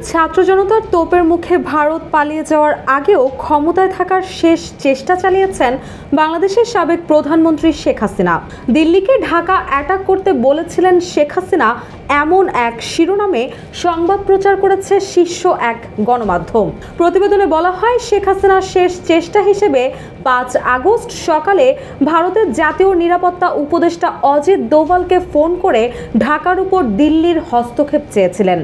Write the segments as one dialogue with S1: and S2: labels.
S1: ছাত্র জনতার তোপের মুখে ভারত পালিয়ে যাওয়ার আগেও ক্ষমতায় থাকার শেষ চেষ্টা চালিয়েছেন বাংলাদেশের সাবেক প্রধানমন্ত্রী শেখ হাসিনা। দিল্লিকে ঢাকা অ্যাটাক করতে বলেছিলেন শেখ হাসিনা, এমন এক শিরোনামে সংবাদ প্রচার করেছে শীর্ষ এক গণমাধ্যম। প্রতিবেদনে বলা হয়, শেখ হাসিনার শেষ চেষ্টা হিসেবে 5 আগস্ট সকালে ভারতের জাতীয় নিরাপত্তা উপদেষ্টা অজিত দোভালকে ফোন করে ঢাকার উপর দিল্লির হস্তক্ষেপ চেয়েছিলেন।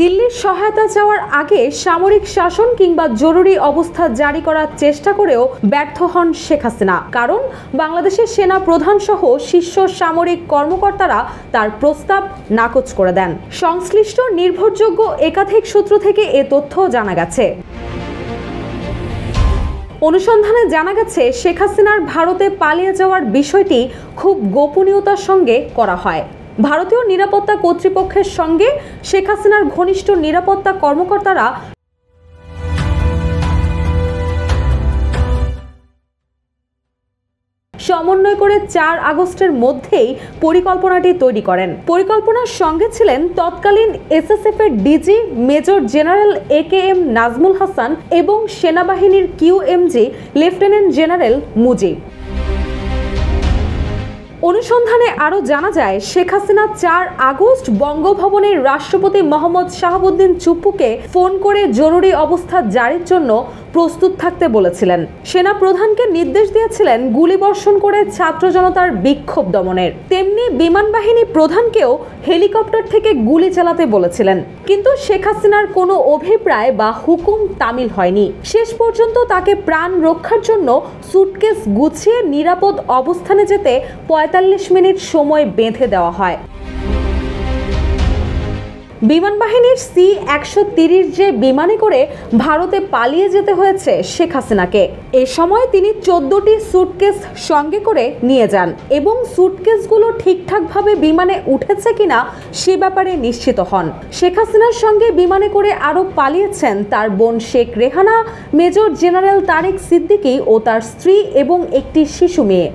S1: দিল্লির সহায়তা চাওয়ার আগে সামরিক শাসন কিংবা জরুরি অবস্থা জারি করার চেষ্টা করেও ব্যর্থ হন শেখ হাসিনা, কারণ বাংলাদেশের সেনা প্রধান সহ শীর্ষ সামরিক কর্মকর্তারা তার প্রস্তাব নাকচ করে দেন। সংশ্লিষ্ট নির্ভরযোগ্য একাধিক সূত্র থেকে এ তথ্য জানা গেছে। অনুসন্ধানে জানা গেছে, শেখ হাসিনার ভারতে পালিয়ে যাওয়ার বিষয়টি খুব গোপনীয়তার সঙ্গে করা হয়। ভারতীয় নিরাপত্তা কর্তৃপক্ষের সঙ্গে শেখ হাসিনার ঘনিষ্ঠ নিরাপত্তা কর্মকর্তারা সমন্বয় করে 4 আগস্টের মধ্যেই পরিকল্পনাটি তৈরি করেন। পরিকল্পনার সঙ্গে ছিলেন তৎকালীন এসএসএফ এর DG major general AKM Nazmul Hasan এবং সেনাবাহিনীর QMG লেফটেন্যান্ট জেনারেল মুজিব। অনুসন্ধানে আরও জানা যায়, শেখ হাসিনা 4 আগস্ট বঙ্গভবনের রাষ্ট্রপতি মোহাম্মদ শাহাবুদ্দিন চুপ্পুকে ফোন করে জরুরি অবস্থা জারির জন্য প্রস্তুত থাকতে বলেছিলেন। সেনা প্রধানকে নির্দেশ দিয়েছিলেন গুলিবর্ষণ করে ছাত্র জনতার বিক্ষোভ দমনের। তেমনি বিমান বাহিনী প্রধানকেও হেলিকপ্টার থেকে গুলি চালাতে বলেছিলেন। কিন্তু শেখ হাসিনার কোনো অভিপ্রায় বা হুকুম তামিল হয়নি। শেষ পর্যন্ত তাকে প্রাণ রক্ষার জন্য সুটকেস গুছিয়ে নিরাপদ অবস্থানে যেতে 45 মিনিট সময় বেঁধে দেওয়া হয়। বিমান বাহিনীর C-130 বিমানে করে ভারতে পালিয়ে যেতে হয়েছে শেখ হাসিনাকে। এ সময় তিনি 14টি সুটকেস সঙ্গে করে নিয়ে যান এবং সুটকেসগুলো ঠিকঠাকভাবে বিমানে উঠেছে কিনা সে ব্যাপারে নিশ্চিত হন। শেখ হাসিনার সঙ্গে বিমানে করে আরও পালিয়েছেন তার বোন শেখ রেহানা, মেজর জেনারেল তারেক সিদ্দিকী ও তার স্ত্রী এবং একটি শিশু মেয়ে।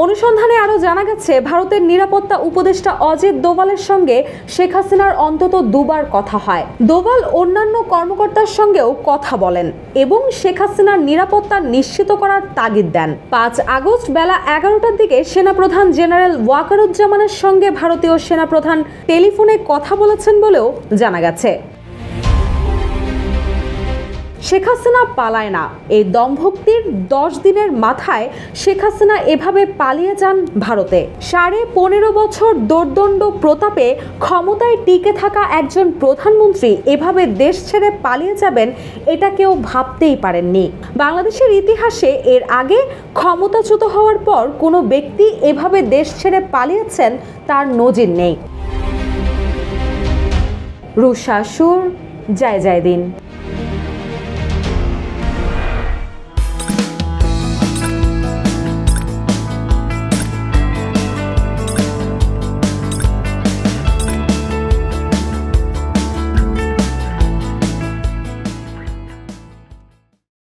S1: অনুসন্ধানে আরও জানা গেছে, ভারতের নিরাপত্তা উপদেষ্টা অজিত দোভালের সঙ্গে শেখ হাসিনার অন্তত 2 বার কথা হয়। দোভাল অন্যান্য কর্মকর্তার সঙ্গেও কথা বলেন এবং শেখ হাসিনার নিরাপত্তা নিশ্চিত করার তাগিদ দেন। 5 আগস্ট বেলা 11টার দিকে সেনাপ্রধান জেনারেল ওয়াকারুজ্জামানের সঙ্গে ভারতীয় সেনাপ্রধান টেলিফোনে কথা বলেছেন বলেও জানা গেছে। শেখ হাসিনা পালায় না, এই দম্ভক্তির 10 দিনের মাথায় শেখ হাসিনা এভাবে পালিয়ে যান ভারতে। 15.5 বছর দোর্দণ্ড প্রতাপে ক্ষমতায় টিকে থাকা একজন প্রধানমন্ত্রী এভাবে দেশ ছেড়ে পালিয়ে যাবেন, এটা কেউ ভাবতেই পারেননি। বাংলাদেশের ইতিহাসে এর আগে ক্ষমতাচ্যুত হওয়ার পর কোনো ব্যক্তি এভাবে দেশ ছেড়ে পালিয়েছেন তার নজির নেই। রুশা সুর, জয় জয় দিন।